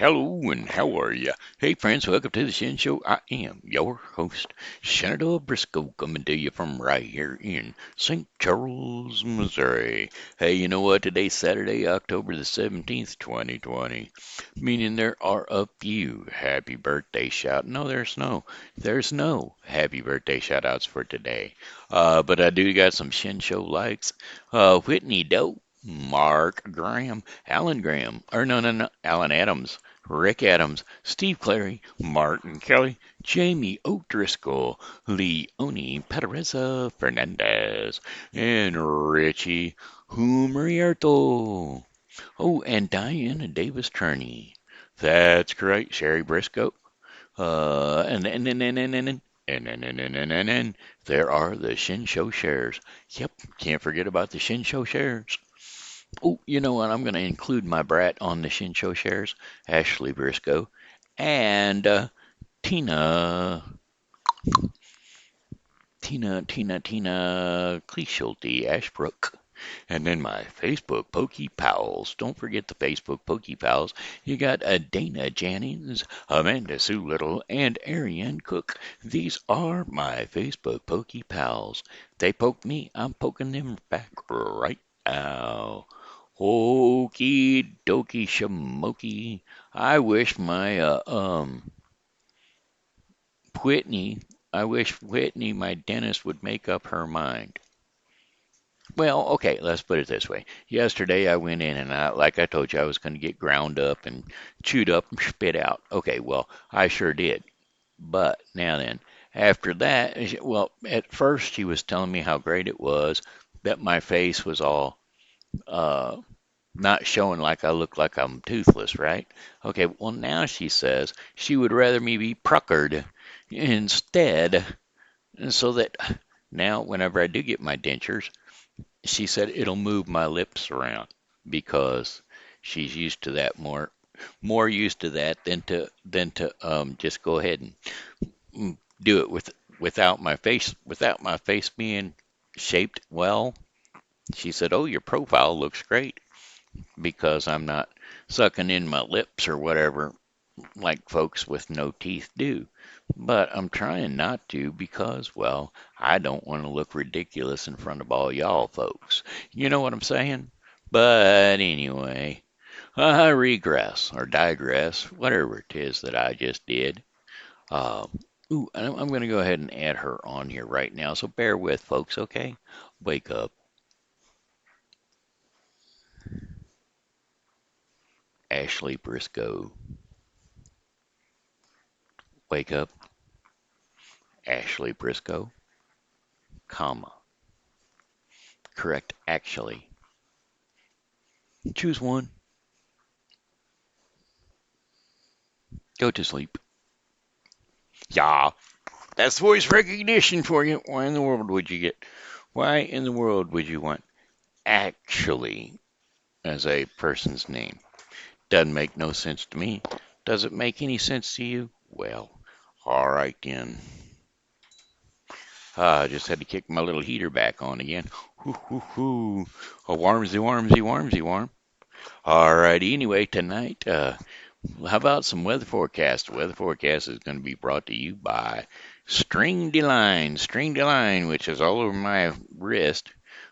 hello, and how are you? Hey, friends, welcome to the Shen Show. I am your host, Senator Briscoe, coming to you from right here in St. Charles, Missouri. Hey, you know what? Today's Saturday, October the 17th, 2020, meaning there are a few happy birthday shout. No, there's no happy birthday shout outs for today. But I do got some Shen Show likes. Whitney Doe. Mark Graham, Alan Graham, or no, Alan Adams, Rick Adams, Steve Clary, Martin Kelly, Jamie O'Driscoll, Leonie Pereza Fernandez, and Richie Humriarto. Oh, and Diana Davis Turney. That's correct, Sherry Briscoe. And then there are the Shin Show shares. Yep, can't forget about the Shin Show shares. Oh, you know what? I'm going to include my brat on the Shin Show shares, Ashley Briscoe, and Tina, Tina Cleeschulte Ashbrook. And then my Facebook Pokey Pals. Don't forget the Facebook Pokey Pals. You got Dana Jannings, Amanda Sue Little, and Ariane Cook. These are my Facebook Pokey Pals. They poke me, I'm poking them back right now. Okie dokie shamoky. I wish my Whitney, I wish Whitney, my dentist, would make up her mind. Well, okay, let's put it this way. Yesterday I went in and like I told you, I was going to get ground up and chewed up and spit out. Okay, well, I sure did. But now then, after that, well, at first she was telling me how great it was that my face was all uh, not showing like I look like I'm toothless, right? Okay, well, now she says she would rather me be puckered instead, so that now whenever I do get my dentures, she said it'll move my lips around because she's used to that more used to that than to just go ahead and do it without my face being shaped well. She said, "Oh, your profile looks great because I'm not sucking in my lips or whatever like folks with no teeth do." But I'm trying not to because, well, I don't want to look ridiculous in front of all y'all folks. You know what I'm saying? But anyway, I regress or digress, whatever it is that I just did. Uh, I'm going to go ahead and add her on here right now, so bear with, folks, okay? Wake up, Ashley Briscoe. Wake up, Ashley Briscoe, comma. Correct, actually. Choose one. Go to sleep. Yeah, that's voice recognition for you. Why in the world would you get? Why in the world would you want actually as a person's name? Doesn't make no sense to me. Does it make any sense to you? Well, all right then. I just had to kick my little heater back on again. Hoo hoo hoo. A warm. All right. Anyway, tonight, how about some weather forecast? The weather forecast is going to be brought to you by String Line, which is all over my wrist,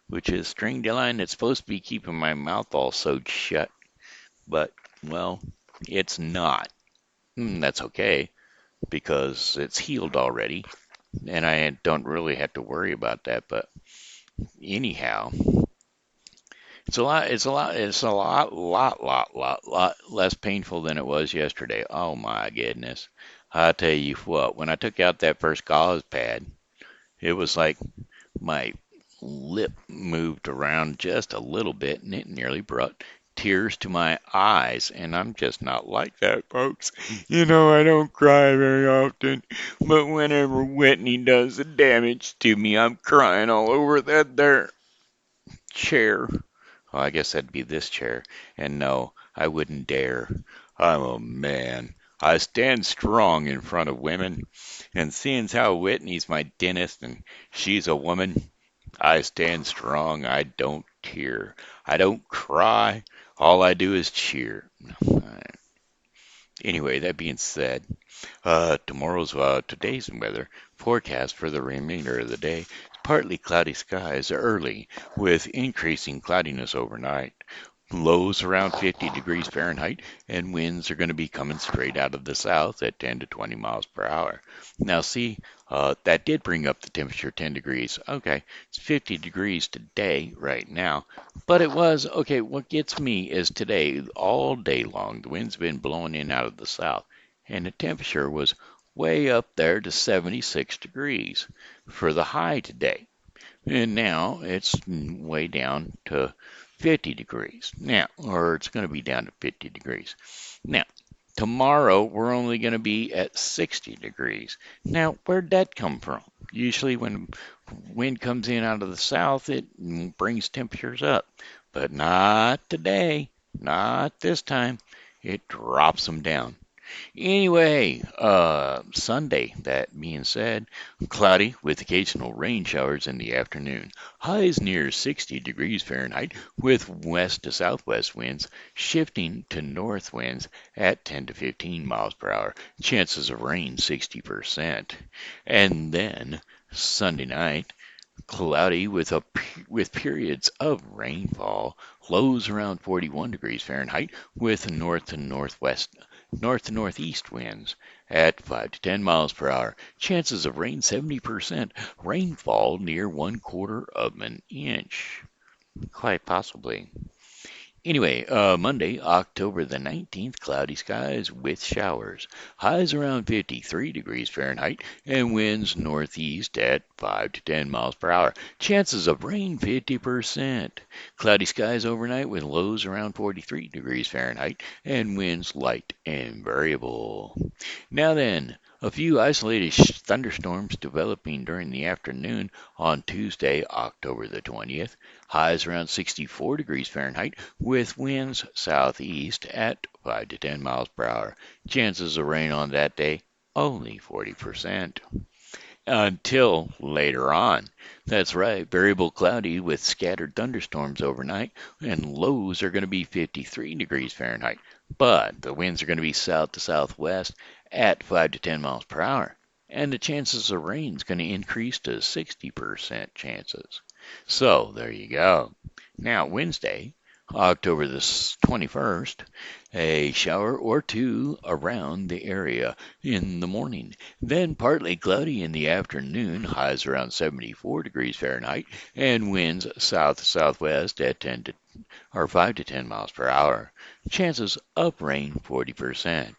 which is String Line that's supposed to be keeping my mouth all sewed shut, but, well, it's not. That's okay because it's healed already, and I don't really have to worry about that. But anyhow, it's a lot less painful than it was yesterday. Oh my goodness. I tell you what, when I took out that first gauze pad, it was like my lip moved around just a little bit and it nearly brought tears to my eyes. And I'm just not like that, folks. You know, I don't cry very often, but whenever Whitney does the damage to me, I'm crying all over that there chair. Well, I guess that'd be this chair. And no, I wouldn't dare. I'm a man. I stand strong in front of women. And seeing how Whitney's my dentist and she's a woman, I stand strong. I don't tear. I don't cry. All I do is cheer. Anyway, that being said, today's weather forecast for the remainder of the day is partly cloudy skies early with increasing cloudiness overnight. Lows around 50 degrees Fahrenheit, and winds are going to be coming straight out of the south at 10 to 20 miles per hour. Now, see, that did bring up the temperature 10 degrees. Okay, it's 50 degrees today, right now. But it was, okay, what gets me is today, all day long, the wind's been blowing in out of the south, and the temperature was way up there to 76 degrees for the high today. And now it's way down to 50 degrees. Now, or it's going to be down to 50 degrees. Now, tomorrow we're only going to be at 60 degrees. Now, where'd that come from? Usually when wind comes in out of the south, it brings temperatures up. But not today. Not this time. It drops them down. Anyway, Sunday, that being said, cloudy with occasional rain showers in the afternoon. Highs near 60 degrees Fahrenheit with west to southwest winds shifting to north winds at 10 to 15 miles per hour. Chances of rain 60%. And then Sunday night, cloudy with periods of rainfall, lows around 41 degrees Fahrenheit with north to northeast winds at 5 to 10 miles per hour. Chances of rain 70%, rainfall near 1/4 of an inch. Quite possibly. Anyway, Monday, October the 19th, cloudy skies with showers. Highs around 53 degrees Fahrenheit and winds northeast at 5 to 10 miles per hour. Chances of rain 50%. Cloudy skies overnight with lows around 43 degrees Fahrenheit and winds light and variable. Now then, a few isolated thunderstorms developing during the afternoon on Tuesday, October the 20th. Highs around 64 degrees Fahrenheit with winds southeast at 5 to 10 miles per hour. Chances of rain on that day only 40% until later on. That's right, variable cloudy with scattered thunderstorms overnight, and lows are going to be 53 degrees Fahrenheit. But the winds are going to be south to southwest at 5 to 10 miles per hour, and the chances of rain is going to increase to 60% chances. So there you go. Now, Wednesday, October the 21st, a shower or two around the area in the morning. Then partly cloudy in the afternoon, highs around 74 degrees Fahrenheit, and winds south southwest at 10 to or 5 to 10 miles per hour. Chances of rain 40%.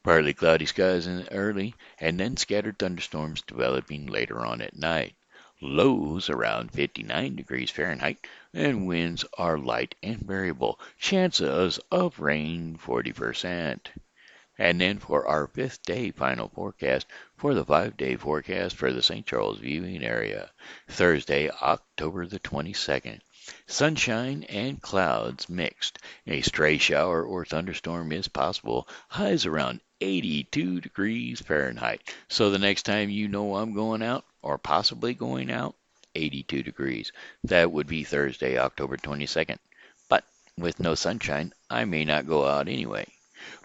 Partly cloudy skies in the early, and then scattered thunderstorms developing later on at night. Lows around 59 degrees Fahrenheit, and winds are light and variable. Chances of rain 40%. And then for our fifth day final forecast for the 5 day forecast for the St. Charles viewing area. Thursday, October the 22nd. Sunshine and clouds mixed. A stray shower or thunderstorm is possible. Highs around 82 degrees Fahrenheit. So the next time you know I'm going out or possibly going out, 82 degrees. That would be Thursday, October 22nd. But with no sunshine, I may not go out anyway.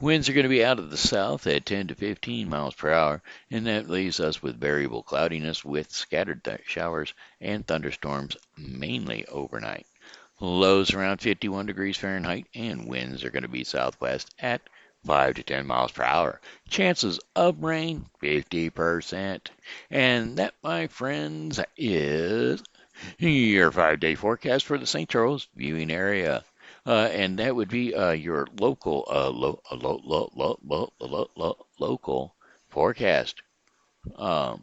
Winds are going to be out of the south at 10 to 15 miles per hour, and that leaves us with variable cloudiness with scattered showers and thunderstorms mainly overnight. Lows around 51 degrees Fahrenheit, and winds are going to be southwest at 5 to 10 miles per hour. Chances of rain 50%. And that, my friends, is your 5 day forecast for the St. Charles viewing area. And that would be your local local forecast. Um,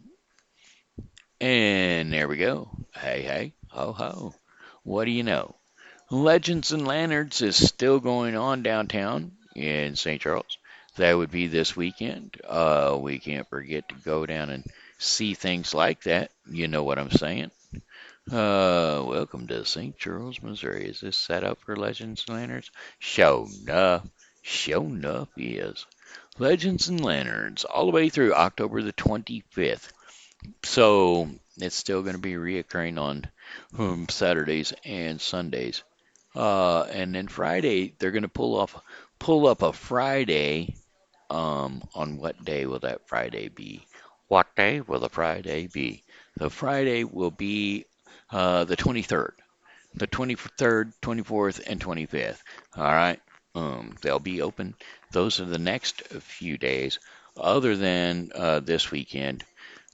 and there we go. Hey, hey, ho, ho. What do you know? Legends and Lanterns is still going on downtown in St. Charles. That would be this weekend. We can't forget to go down and see things like that. You know what I'm saying? Welcome to St. Charles, Missouri. Is this set up for Legends and Lanterns? Show enough, yes. Legends and Lanterns, all the way through October the 25th. So it's still going to be reoccurring on Saturdays and Sundays. And then Friday, they're going to pull up a Friday On what day will that Friday be? What day will the Friday be? The Friday will be the 23rd. The 23rd, 24th, and 25th. All right. They'll be open. Those are the next few days, other than this weekend,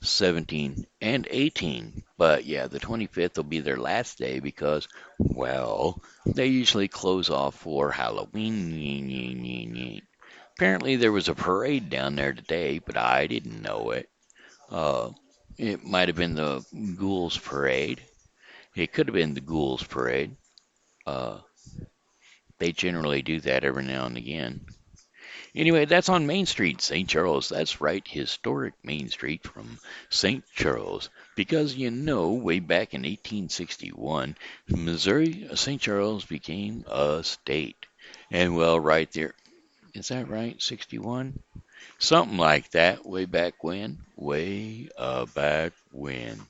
17 and 18. But yeah, the 25th will be their last day because, well, they usually close off for Halloween. Apparently, there was a parade down there today, but I didn't know it. Uh, it might have been the Ghouls Parade. It could have been the Ghouls Parade. Uh, they generally do that every now and again. Anyway, that's on Main Street, St. Charles. That's right, historic Main Street from St. Charles. Because way back in 1861, Missouri, St. Charles became a state. And well, right there, is that right? 61? Something like that, way back when. Way back when.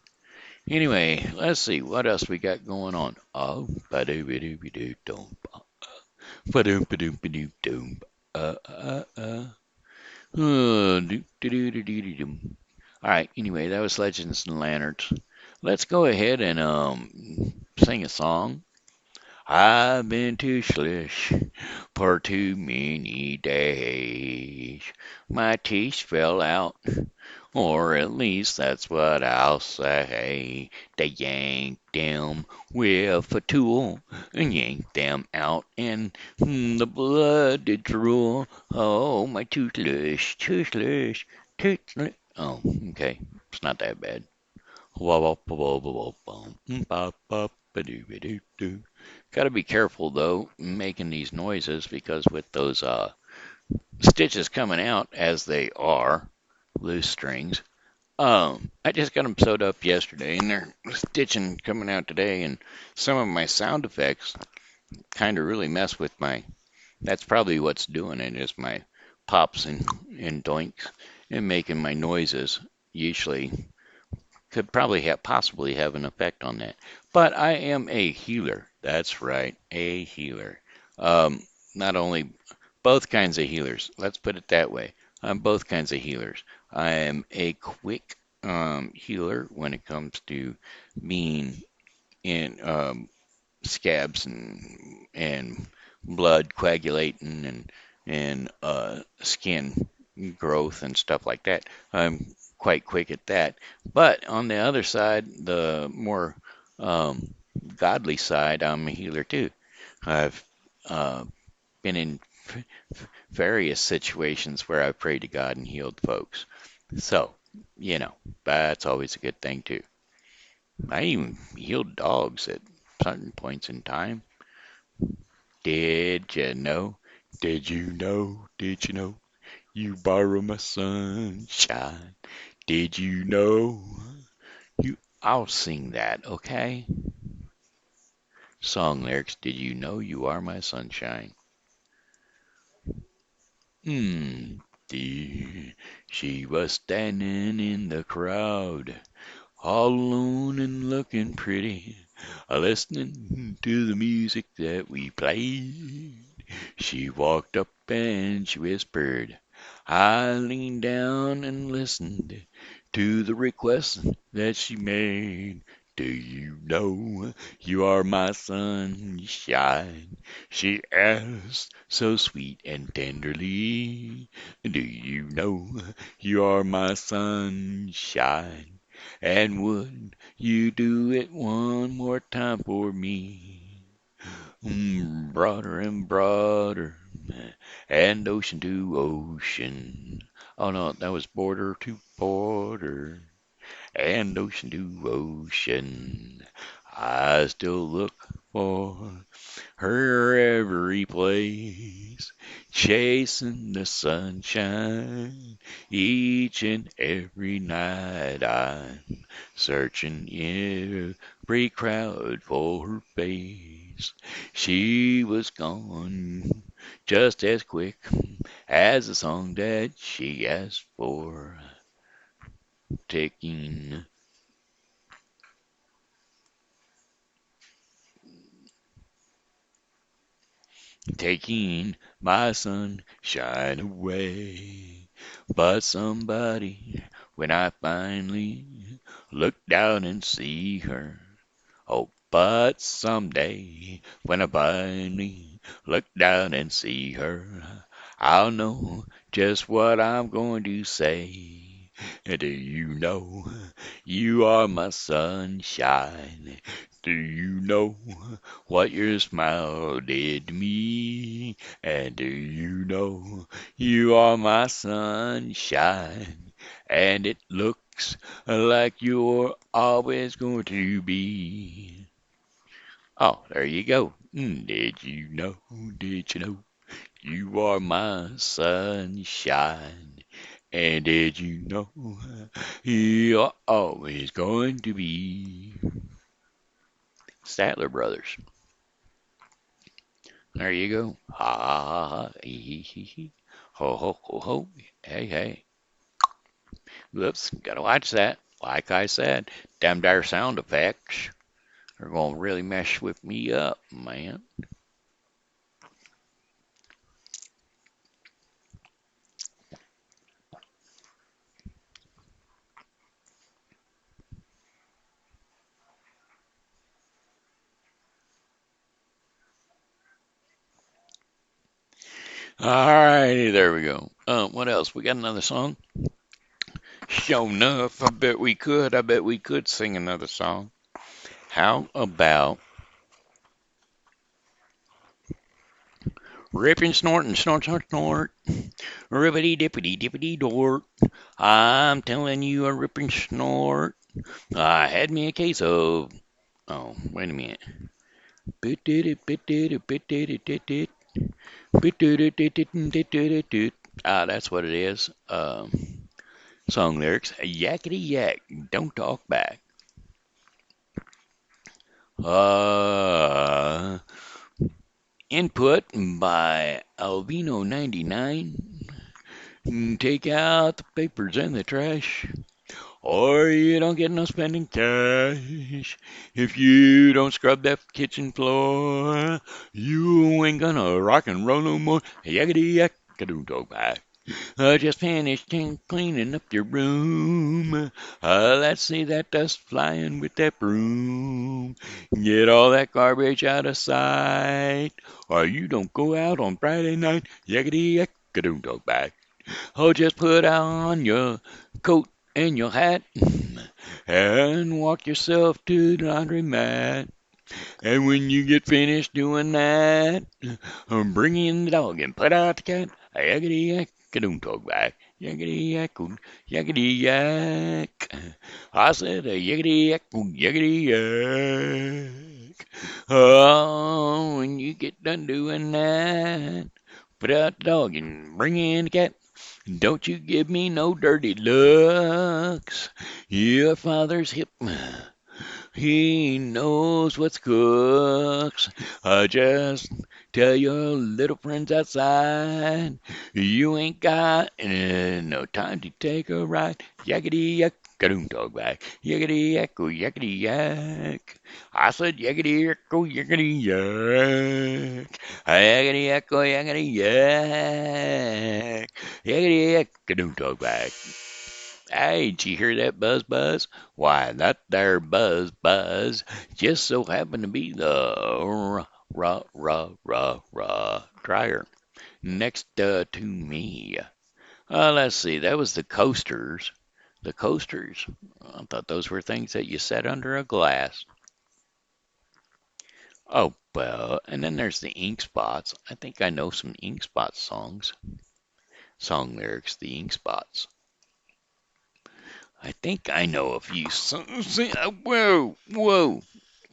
Anyway, let's see what else we got going on. Oh, ba-do-ba-do-ba-do-dum. Ba-dum-ba-dum-ba-dum-dum. Uh, uh, uh. Do-do-do-do-do-dum. All right, anyway, that was Legends and Lanterns. Let's go ahead and sing a song. I've been too slush for too many days. My teeth fell out, or at least that's what I'll say. They yanked them with a tool and yanked them out, and the blood did drool. Oh, my toothless, toothless, toothless. Oh, okay, it's not that bad. Gotta be careful though, making these noises because with those stitches coming out as they are, loose strings. I just got them sewed up yesterday, and they're stitching coming out today, and some of my sound effects kind of really mess with my. That's probably what's doing it is my pops and doinks and making my noises usually could probably possibly have an effect on that. But I am a healer. That's right, a healer. Not only both kinds of healers. Let's put it that way. I'm both kinds of healers. I am a quick healer when it comes to being in scabs and blood coagulating and skin growth and stuff like that. I'm quite quick at that. But on the other side, the more um, godly side, I'm a healer too. I've uh, been in various situations where I've prayed to God and healed folks. So, that's always a good thing too. I even healed dogs at certain points in time. Did you know? Did you know? Did you know? You borrow my sunshine. Did you know? I'll sing that, okay? Song lyrics. Did you know you are my sunshine? Hmm. She was standing in the crowd, all alone and looking pretty, listening to the music that we played. She walked up and she whispered. I leaned down and listened to the request that she made. Do you know you are my sunshine? She asked so sweet and tenderly. Do you know you are my sunshine? And would you do it one more time for me? Broader and broader, and ocean to ocean. Oh no, that was border to border, and ocean to ocean. I still look for her every place, chasing the sunshine each and every night. I'm searching every crowd for her face. She was gone just as quick as the song that she asked for. Taking, taking my sun shine away. But somebody, when I finally look down and see her, oh, but someday, when I finally look down and see her, I'll know just what I'm going to say. Do you know you are my sunshine? Do you know what your smile did to me? And do you know you are my sunshine? And it looks like you're always going to be. Oh, there you go. Did you know? Did you know you are my sunshine? And did you know you're always going to be? Statler Brothers. There you go. Ha ha ha ha. Hee hee hee hee. Ho ho ho ho. Hey hey. Whoops. Gotta watch that. Like I said, them there sound effects are gonna really mess with me up, man. Alrighty, there we go. What else? We got another song? Sure enough, I bet we could. I bet we could sing another song. How about ripping, snorting, snort, snort, snort, rippity dippity dippity dort. I'm telling you a ripping snort. I had me a case of. Oh, wait a minute. Ah, that's what it is. Song lyrics. Yakety yak, don't talk back. Uh, Input by Alvino99. Take out the papers and the trash, or you don't get no spending cash. If you don't scrub that kitchen floor, you ain't gonna rock and roll no more. Yakety yak, don't talk back. I just finished cleaning up your room. Let's see that dust flying with that broom. Get all that garbage out of sight, or you don't go out on Friday night. Yakety yak, don't talk back. Oh, just put on your coat and your hat and walk yourself to the laundromat. And when you get finished doing that, bring in the dog and put out the cat. Yakety yak, don't talk back. Yakety yak, yakety yak. I said a yakety yak, yakety yak. Oh, when you get done doing that, put out the dog and bring in the cat. Don't you give me no dirty looks. Your father's hip. He knows what's cooks. Just tell your little friends outside you ain't got no time to take a ride. Yakety yak, don't talk back. Yakety yak, yakety yak. I said yakety yak, yakety yak. Yakety yak, yakety yak. Yakety yak, don't talk back. Hey, did you hear that buzz buzz? Why, that there buzz buzz just so happened to be the dryer next to me. Let's see, that was the coasters. The coasters. I thought those were things that you set under a glass. Oh, well, and then there's the ink spots. I think I know some ink spot songs. Song lyrics, the ink spots. I think I know a few songs. Whoa, whoa.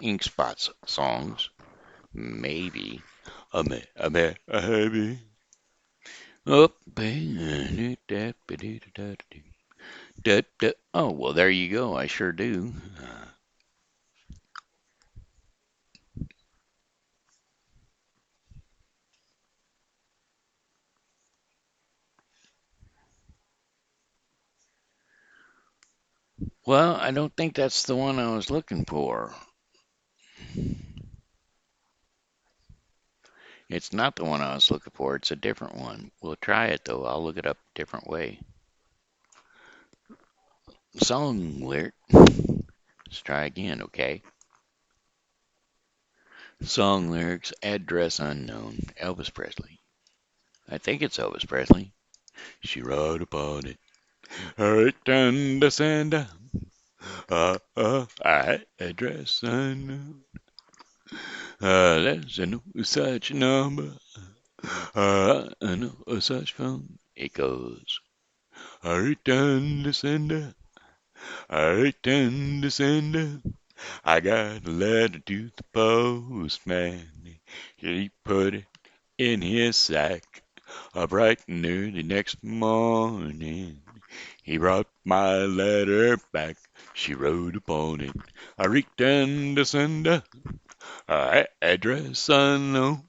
Ink Spots songs. Maybe. A heavy. Up. Oh, well, there you go. I sure do. Well, I don't think that's the one I was looking for. It's not the one I was looking for. It's a different one. We'll try it though. I'll look it up a different way. Song lyric. Let's try again, okay? Song lyrics, address unknown. Elvis Presley. I think it's Elvis Presley. She wrote upon it. Return to sender. Address unknown. There's no such number. No such phone. It goes. Return to sender. Return to sender. I got a letter to the postman. He put it in his sack. Bright and early next morning, he brought my letter back. She wrote upon it. I returned to sender. Address unknown.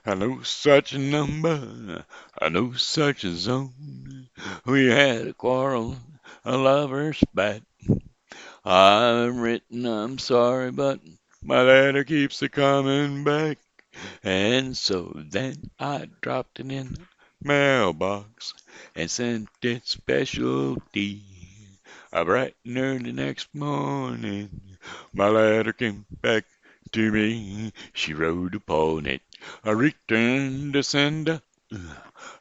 No such number. No such zone. We had a quarrel, a lover's spat. I've written, I'm sorry, but my letter keeps a coming back. And so then I dropped it in the mailbox and sent it specialty. Bright and early next morning, my letter came back to me. She wrote upon it, a return to sender.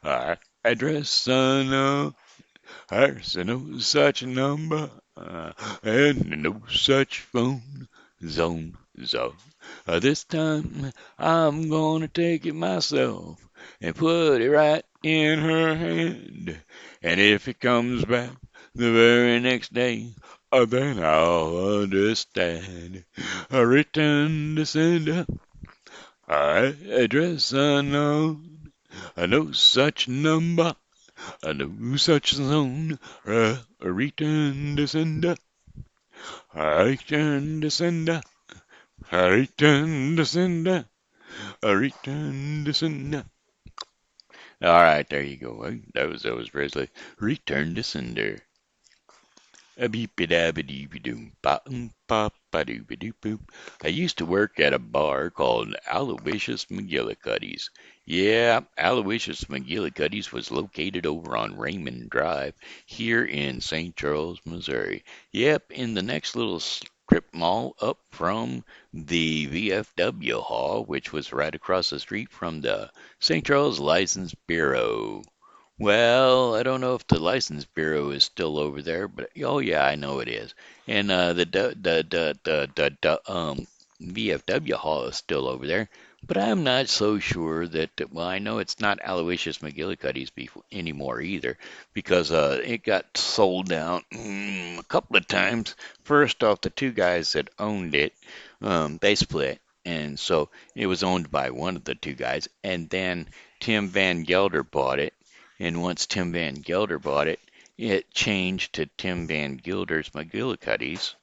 Address unknown. There's no such number and no such phone zone. This time I'm gonna take it myself and put it right in her hand. And if it comes back the very next day, then I'll understand. A return to sender, address unknown, no such number. No such zone, return to sender, return to sender, return to sender, return to sender. All right, there you go. That was Elvis Presley. Return to sender. A beep a dab a dee doo ba pop ba doo ba doo boop. I used to work at a bar called Aloysius McGillicuddy's. Yeah, Aloysius McGillicuddy's was located over on Raymond Drive here in St. Charles, Missouri. Yep, in the next little strip mall up from the VFW Hall, which was right across the street from the St. Charles License Bureau. Well, I don't know if the license bureau is still over there, but oh yeah, I know it is. And the VFW hall is still over there, but I'm not so sure that. Well, I know it's not Aloysius McGillicuddy's beef anymore either, because it got sold down a couple of times. First off, the two guys that owned it, they split, and so it was owned by one of the two guys, and then Tim Van Gelder bought it. And once Tim Van Gelder bought it, it changed to Tim Van Gilder's McGillicuddy's.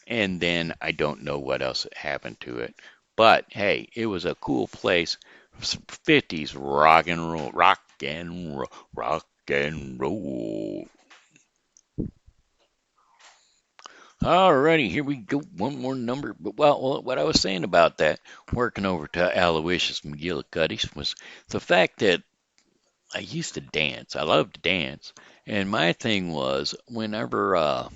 And then I don't know what else happened to it. But hey, it was a cool place. 50s rock and roll, rock and roll, rock and roll. Alrighty, here we go. One more number. But well, what I was saying about that, working over to Aloysius McGillicuddy's, was the fact that I used to dance. I loved to dance. And my thing was, whenever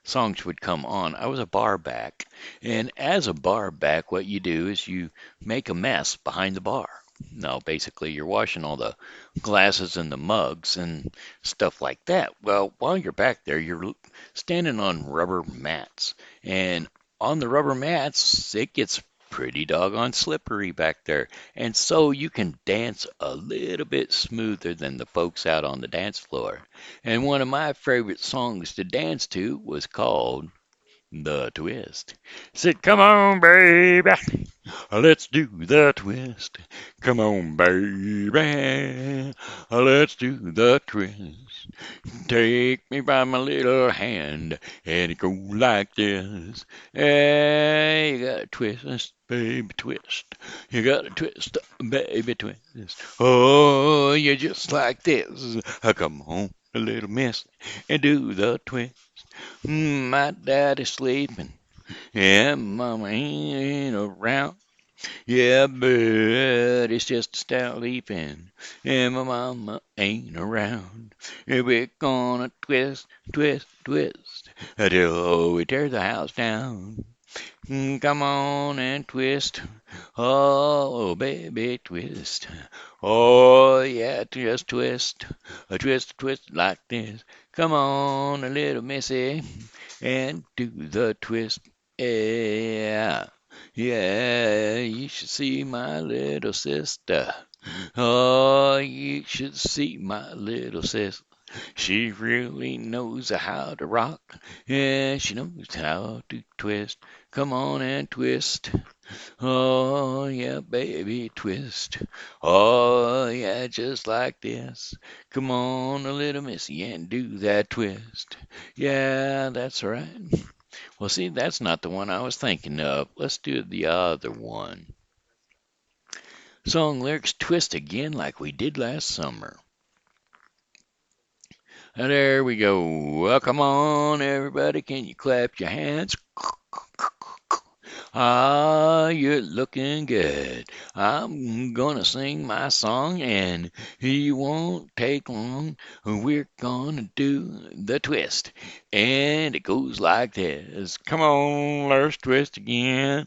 songs would come on, I was a bar back. And as a bar back, what you do is you make a mess behind the bar. Now, basically, you're washing all the glasses and the mugs and stuff like that. Well, while you're back there, you're standing on rubber mats. And on the rubber mats, it gets pretty doggone slippery back there. And so you can dance a little bit smoother than the folks out on the dance floor. And one of my favorite songs to dance to was called The Twist. Said, come on, baby, let's do the twist. Come on, baby, let's do the twist. Take me by my little hand, and it go like this. Hey, you gotta twist, baby, twist. You gotta twist, baby, twist. Oh, you're just like this. Come on, little miss, and do the twist. My daddy's sleeping, and mama ain't around. Yeah, but it's just a stout leaping, and my mama ain't around. And we're gonna twist, twist, twist, until we tear the house down. Come on and twist, oh baby, twist. Oh yeah, just twist, a twist like this. Come on, a little missy, and do the twist. Yeah, yeah, you should see my little sister. Oh, you should see my little sister. She really knows how to rock, and she knows how to twist. Come on and twist. Oh, yeah, baby, twist. Oh, yeah, just like this. Come on, a little missy, and do that twist. Yeah, that's right. Well, see, that's not the one I was thinking of. Let's do the other one. Song lyrics twist again like we did last summer. And there we go. Well, come on, everybody. Can you clap your hands? Ah, you're looking good. I'm gonna sing my song and it won't take long. We're gonna do the twist. And it goes like this. Come on, let's twist again.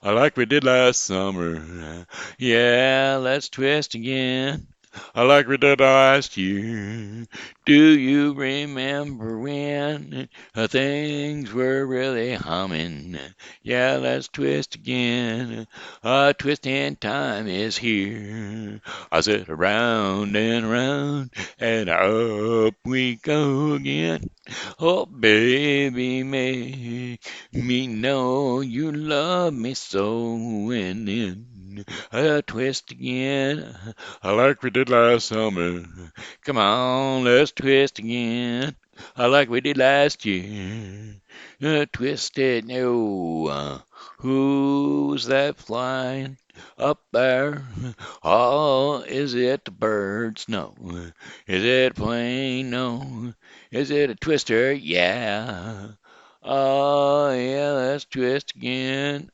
Like we did last summer. Yeah, let's twist again. Like we did last year. Do you remember when things were really humming? Yeah, let's twist again. Twisting time is here. I sit around and around, and up we go again. Oh, baby, make me know you love me so, and then a twist again, like we did last summer. Come on, let's twist again, like we did last year. Twist it, no. Who's that flying up there? Oh, is it the birds? No. Is it a plane? No. Is it a twister? Yeah. Oh, yeah, let's twist again.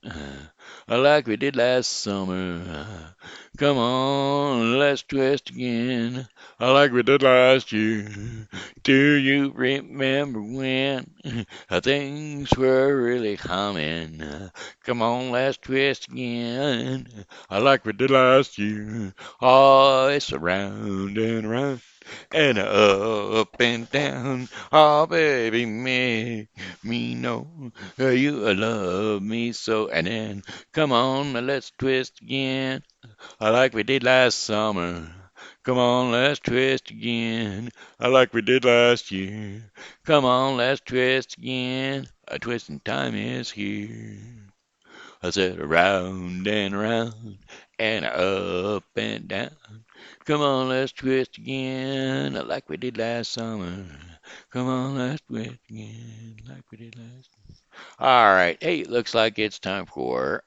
Like we did last summer. Come on, let's twist again. Like we did last year. Do you remember when things were really humming? Come on, let's twist again. Like we did last year. Oh, it's around and around and up and down. Oh, baby, make me know you love me so. And then, come on, let's twist again, like we did last summer. Come on, let's twist again, like we did last year. Come on, let's twist again. A twisting time is here. I said around and up and down. Come on, let's twist again, like we did last summer. Come on, let's twist again, like we did last. All right, hey, it looks like it's time for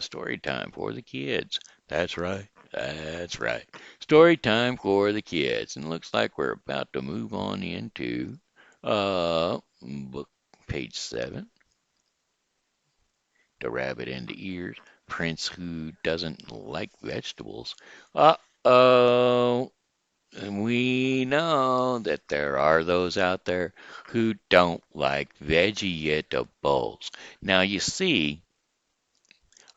story time for the kids. That's right, that's right. Story time for the kids, and it looks like we're about to move on into book page 7. The rabbit and the ears. Prince who doesn't like vegetables. Uh-oh. And we know that there are those out there who don't like vegetables. Now, you see,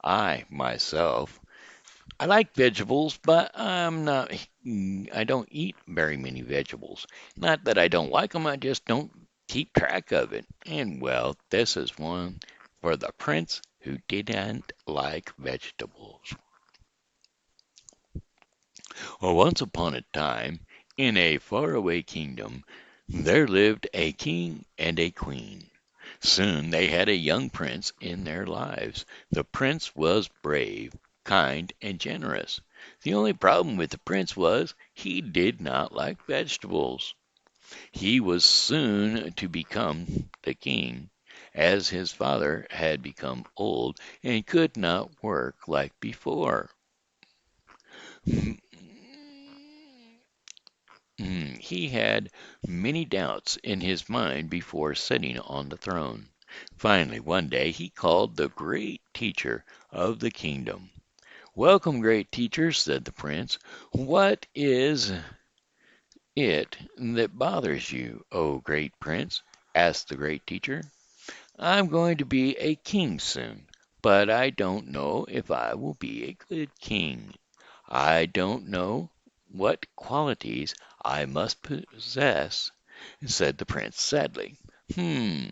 I myself, I like vegetables, but I don't eat very many vegetables. Not that I don't like them, I just don't keep track of it. And well, this is one for the prince who didn't like vegetables. Well, once upon a time, in a faraway kingdom, there lived a king and a queen. Soon they had a young prince in their lives. The prince was brave, kind, and generous. The only problem with the prince was he did not like vegetables. He was soon to become the king, as his father had become old and could not work like before. He had many doubts in his mind before sitting on the throne. Finally, one day he called the great teacher of the kingdom. Welcome, great teacher, said the prince. What is it that bothers you, O great prince? Asked the great teacher. I'm going to be a king soon, but I don't know if I will be a good king. I don't know what qualities I must possess, said the prince sadly. Hmm,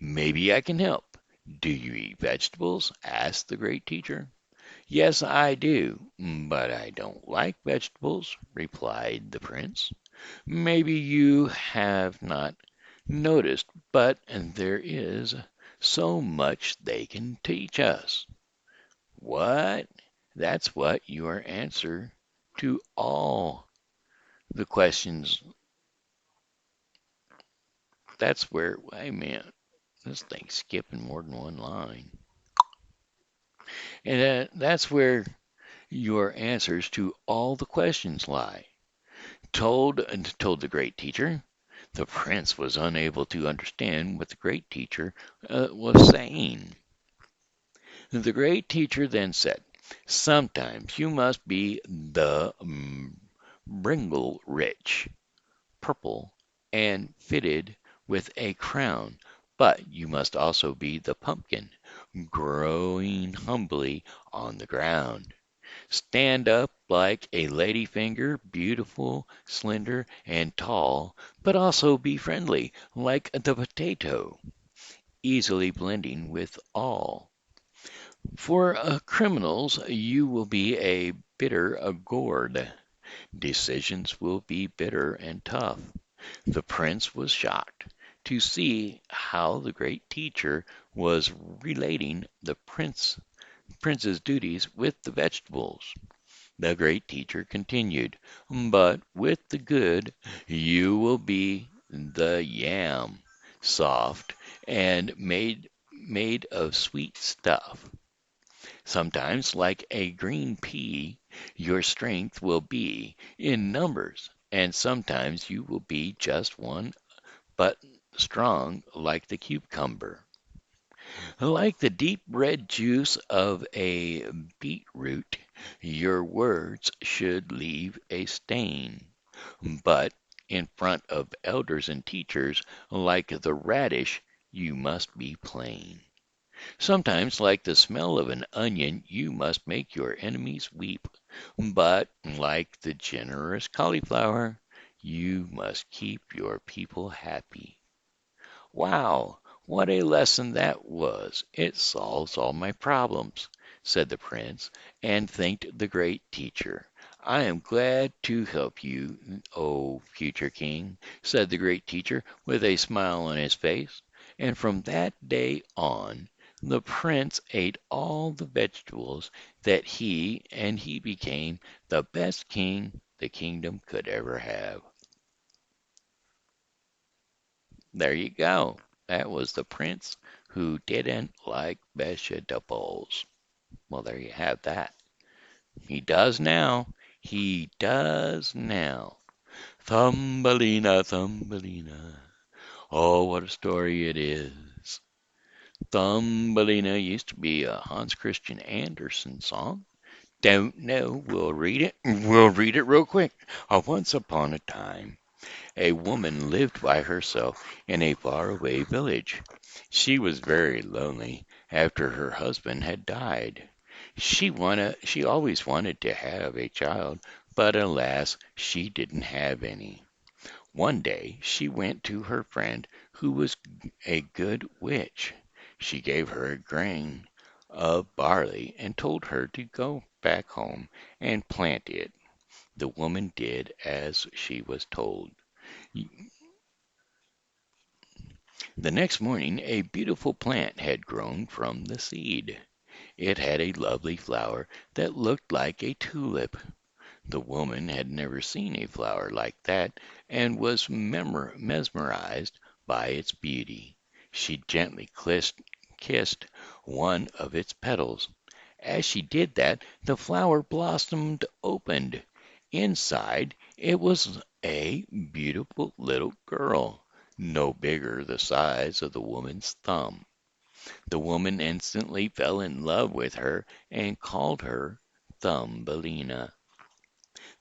maybe I can help. Do you eat vegetables? Asked the great teacher. Yes, I do, but I don't like vegetables, replied the prince. Maybe you have not noticed, but there is so much they can teach us. What? That's what your answer to all the questions. That's where, wait a minute, this thing's skipping more than one line. And that's where your answers to all the questions lie. Told the great teacher. The prince was unable to understand what the great teacher was saying. The great teacher then said, sometimes you must be the bringle rich, purple, and fitted with a crown, but you must also be the pumpkin, growing humbly on the ground. Stand up like a lady finger, beautiful, slender, and tall, but also be friendly like the potato, easily blending with all. For criminals, you will be a bitter gourd. Decisions will be bitter and tough. The prince was shocked to see how the great teacher was relating the prince's duties with the vegetables. The great teacher continued, but with the good you will be the yam, soft and made of sweet stuff. Sometimes, like a green pea, your strength will be in numbers, and sometimes you will be just one, but strong like the cucumber. Like the deep red juice of a beetroot, your words should leave a stain. But in front of elders and teachers, like the radish, you must be plain. Sometimes, like the smell of an onion, you must make your enemies weep. But like the generous cauliflower, you must keep your people happy. Wow, what a lesson that was! It solves all my problems, said the prince, and thanked the great teacher. I am glad to help you, O future king, said the great teacher with a smile on his face. And from that day on, the prince ate all the vegetables that he became the best king the kingdom could ever have. There you go. That was the prince who didn't like vegetables. Well, there you have that. He does now. He does now. Thumbelina, Thumbelina. Oh, what a story it is. Thumbelina used to be a Hans Christian Andersen song. Don't know. We'll read it. We'll read it real quick. Once upon a time, a woman lived by herself in a faraway village. She was very lonely after her husband had died. She always wanted to have a child, but alas, she didn't have any. One day she went to her friend who was a good witch. She gave her a grain of barley and told her to go back home and plant it. The woman did as she was told. The next morning a beautiful plant had grown from the seed. It had a lovely flower that looked like a tulip. The woman had never seen a flower like that, and was mesmerized by its beauty. She gently kissed one of its petals. As she did that, the flower blossomed opened. Inside it was a beautiful little girl, no bigger the size of the woman's thumb. The woman instantly fell in love with her and called her Thumbelina.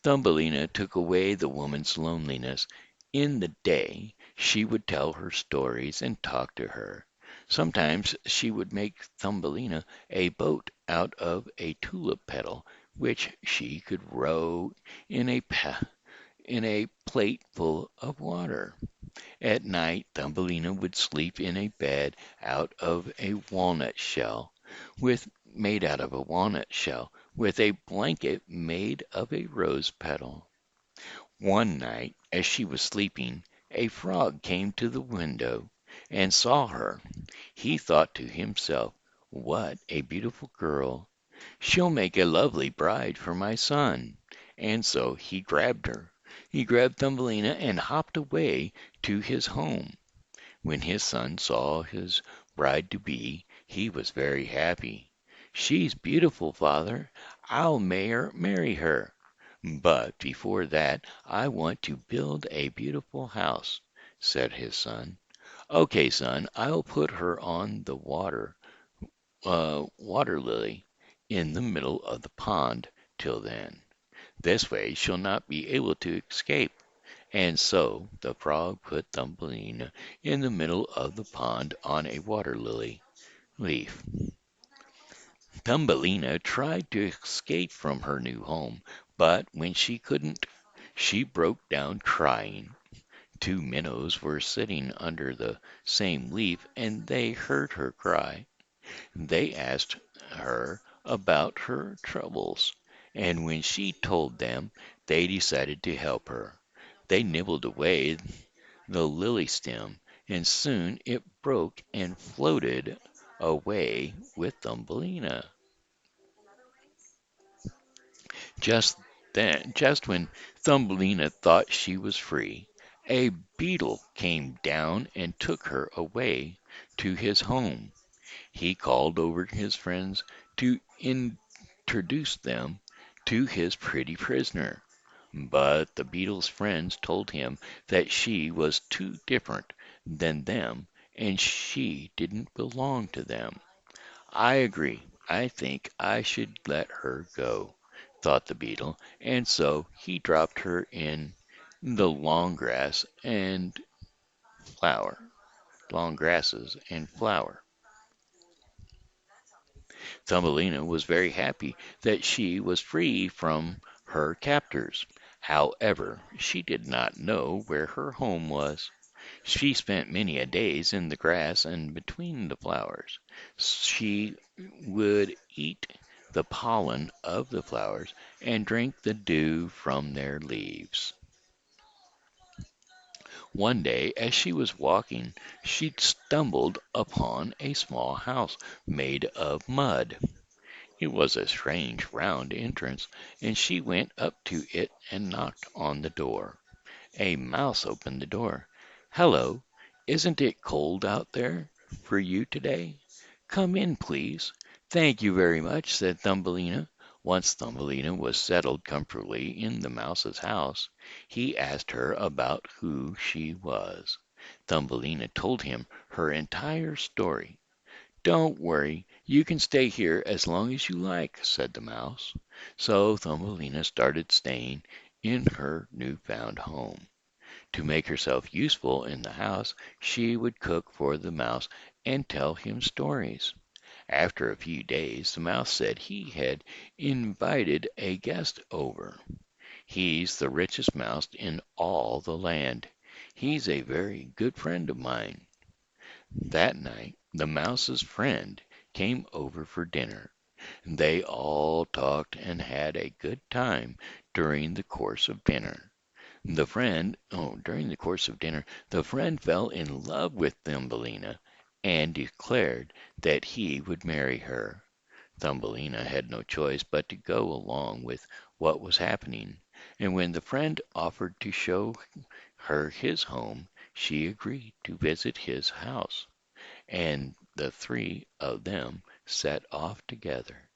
Thumbelina took away the woman's loneliness. In the day she would tell her stories and talk to her. Sometimes she would make Thumbelina a boat out of a tulip petal, which she could row in a plate full of water. At night Thumbelina would sleep in a bed made out of a walnut shell, with a blanket made of a rose petal. One night, as she was sleeping, a frog came to the window and saw her. He thought to himself, "What a beautiful girl! She'll make a lovely bride for my son." And so he grabbed her. He grabbed Thumbelina and hopped away to his home. When his son saw his bride to be, he was very happy. "She's beautiful, father. I'll marry her. But before that I want to build a beautiful house," said his son. "Okay, son, I'll put her on the water lily in the middle of the pond till then. This way she'll not be able to escape." And so the frog put Thumbelina in the middle of the pond on a water lily leaf. Thumbelina tried to escape from her new home, but when she couldn't, she broke down crying. Two minnows were sitting under the same leaf, and they heard her cry. They asked her about her troubles, and when she told them, they decided to help her. They nibbled away the lily stem, and soon it broke and floated away with Thumbelina. Just when Thumbelina thought she was free, a beetle came down and took her away to his home. He called over his friends to introduce them to his pretty prisoner. But the beetle's friends told him that she was too different than them and she didn't belong to them. "I agree. I think I should let her go," thought the beetle, and so he dropped her in the flower, long grasses and flower. Thumbelina was very happy that she was free from her captors. However, she did not know where her home was. She spent many a days in the grass and between the flowers. She would eat the pollen of the flowers and drink the dew from their leaves. One day, as she was walking, she stumbled upon a small house made of mud. It was a strange round entrance, and she went up to it and knocked on the door. A mouse opened the door. "Hello, isn't it cold out there for you today? Come in, please." "Thank you very much," said Thumbelina. Once Thumbelina was settled comfortably in the mouse's house, he asked her about who she was. Thumbelina told him her entire story. "Don't worry, you can stay here as long as you like," said the mouse. So Thumbelina started staying in her new found home. To make herself useful in the house, she would cook for the mouse and tell him stories. After a few days, the mouse said he had invited a guest over. "He's the richest mouse in all the land. He's a very good friend of mine." That night the mouse's friend came over for dinner. They all talked and had a good time during the course of dinner. During the course of dinner, the friend fell in love with Thumbelina and declared that he would marry her. Thumbelina had no choice but to go along with what was happening, and when the friend offered to show her his home, she agreed to visit his house, and the three of them set off together.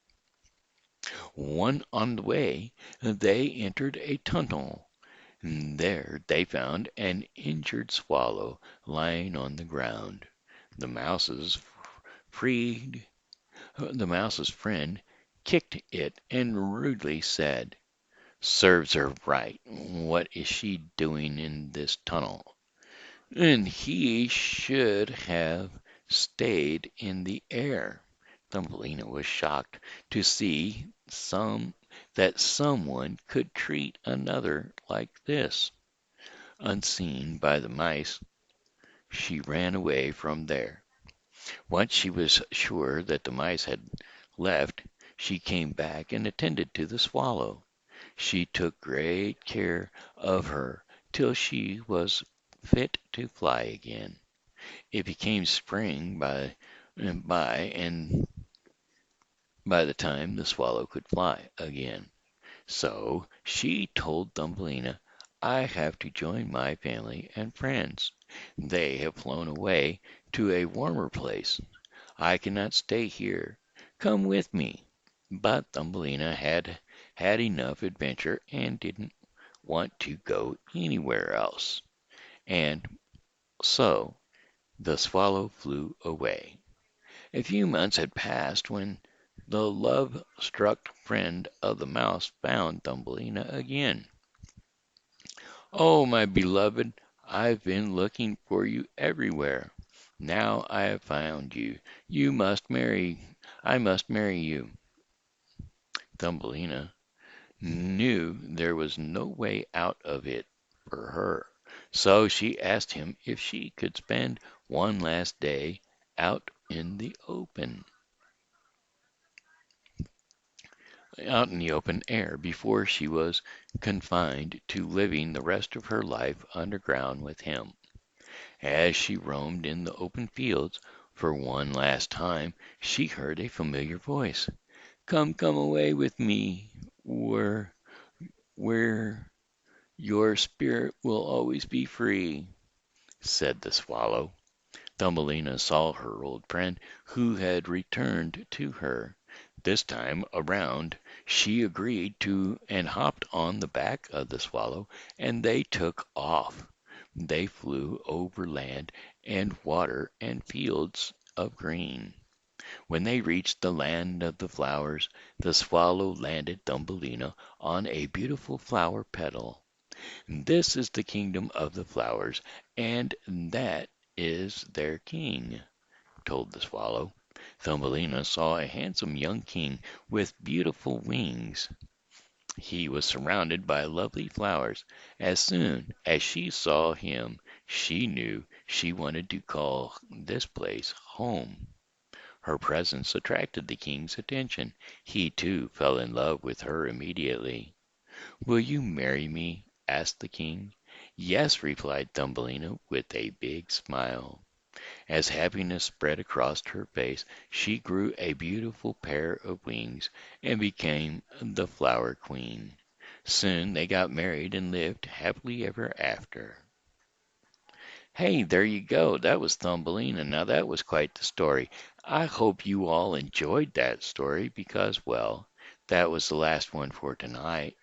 On the way, they entered a tunnel. There they found an injured swallow lying on the ground. The mouse's freed the mouse's friend, kicked it and rudely said, "Serves her right. What is she doing in this tunnel?" And he should have stayed in the air. Thumbelina was shocked to see that someone could treat another like this. Unseen by the mice, she ran away from there. Once she was sure that the mice had left, she came back and attended to the swallow. She took great care of her till she was fit to fly again. It became spring and by the time the swallow could fly again. So she told Thumbelina, "I have to join my family and friends. They have flown away to a warmer place. I cannot stay here. Come with me." But Thumbelina had enough adventure and didn't want to go anywhere else. And so the swallow flew away. A few months had passed when the love-struck friend of the mouse found Thumbelina again. "Oh, my beloved, I've been looking for you everywhere. Now I have found you. You must marry. I must marry you." Thumbelina knew there was no way out of it for her, so she asked him if she could spend one last day out in the open air before she was confined to living the rest of her life underground with him. As she roamed in the open fields for one last time, she heard a familiar voice. "Come, come away with me, where your spirit will always be free," said the swallow. Thumbelina saw her old friend, who had returned to her. This time around she agreed to and hopped on the back of the swallow, and they took off. They flew over land and water and fields of green. When they reached the land of the flowers, the swallow landed Thumbelina on a beautiful flower petal. "This is the kingdom of the flowers, and that is their king," told the swallow. Thumbelina saw a handsome young king with beautiful wings. He was surrounded by lovely flowers. As soon as she saw him, she knew she wanted to call this place home. Her presence attracted the king's attention. He, too, fell in love with her immediately. "Will you marry me?" asked the king. "Yes," replied Thumbelina with a big smile. As happiness spread across her face, she grew a beautiful pair of wings and became the Flower Queen. Soon they got married and lived happily ever after. Hey, there you go. That was Thumbelina. Now that was quite the story. I hope you all enjoyed that story because, well, that was the last one for tonight.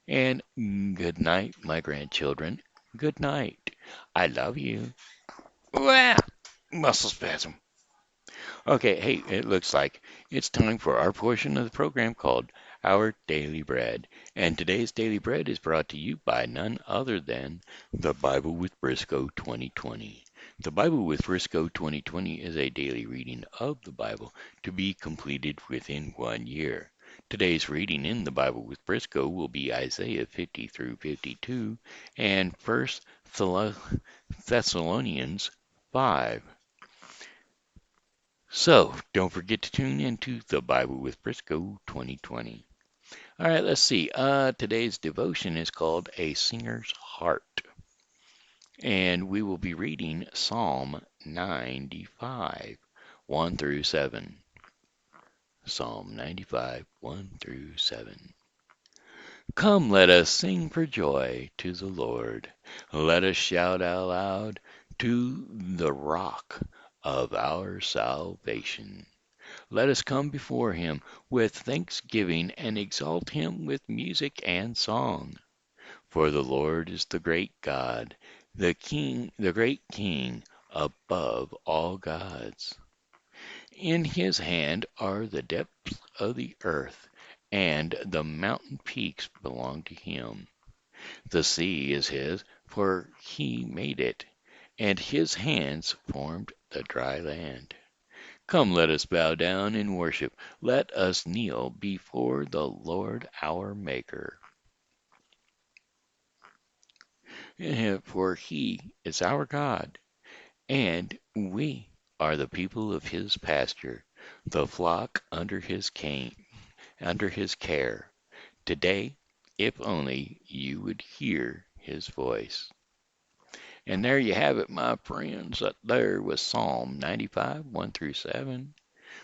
And good night, my grandchildren. Good night. I love you. Wah! Muscle spasm. Okay, hey, it looks like it's time for our portion of the program called Our Daily Bread. And today's Daily Bread is brought to you by none other than the Bible with Briscoe 2020. The Bible with Briscoe 2020 is a daily reading of the Bible to be completed within 1 year. Today's reading in the Bible with Briscoe will be Isaiah 50 through 52 and 1 Thessalonians 5. So, don't forget to tune in to the Bible with Briscoe 2020. All right, let's see. Today's devotion is called A Singer's Heart. And we will be reading Psalm 95, 1 through 7. Psalm 95, 1 through 7. Come, let us sing for joy to the Lord. Let us shout aloud to the rock of our salvation. Let us come before him with thanksgiving and exalt him with music and song. For the Lord is the great God, the great King above all gods. In his hand are the depths of the earth, and the mountain peaks belong to him. The sea is his, for he made it, and his hands formed the dry land. Come, let us bow down in worship. Let us kneel before the Lord our Maker. For he is our God, and we are the people of his pasture, the flock under his care. Today, if only you would hear his voice. And there you have it, my friends. That there was Psalm 95, 1 through 7,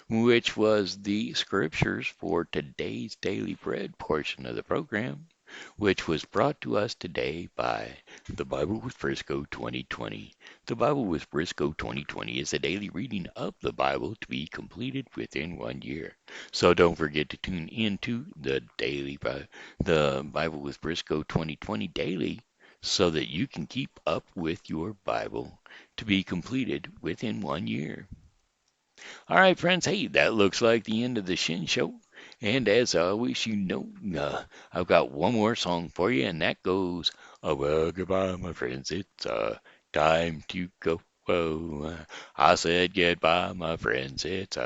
which was the scriptures for today's daily bread portion of the program, which was brought to us today by the Bible with Frisco 2020. The Bible with Frisco 2020 is a daily reading of the Bible to be completed within 1 year. So don't forget to tune into the Bible with Frisco 2020 daily so that you can keep up with your Bible to be completed within 1 year. All right, friends. Hey, that looks like the end of the Shen Show. And as always, I've got one more song for you, and that goes, oh, well, goodbye, my friends. It's time to go. Oh, I said goodbye, my friends. It's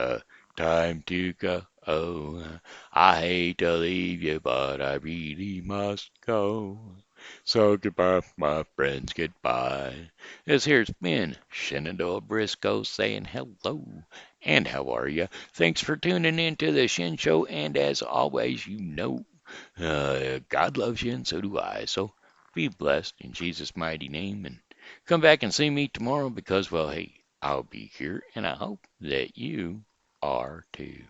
time to go. Oh, I hate to leave you, but I really must go. So goodbye, my friends, goodbye. This here's been Shenandoah Briscoe saying hello. And how are you? Thanks for tuning in to the Shen Show. And as always, God loves you, and so do I. So be blessed in Jesus' mighty name. And come back and see me tomorrow because, well, hey, I'll be here. And I hope that you are too.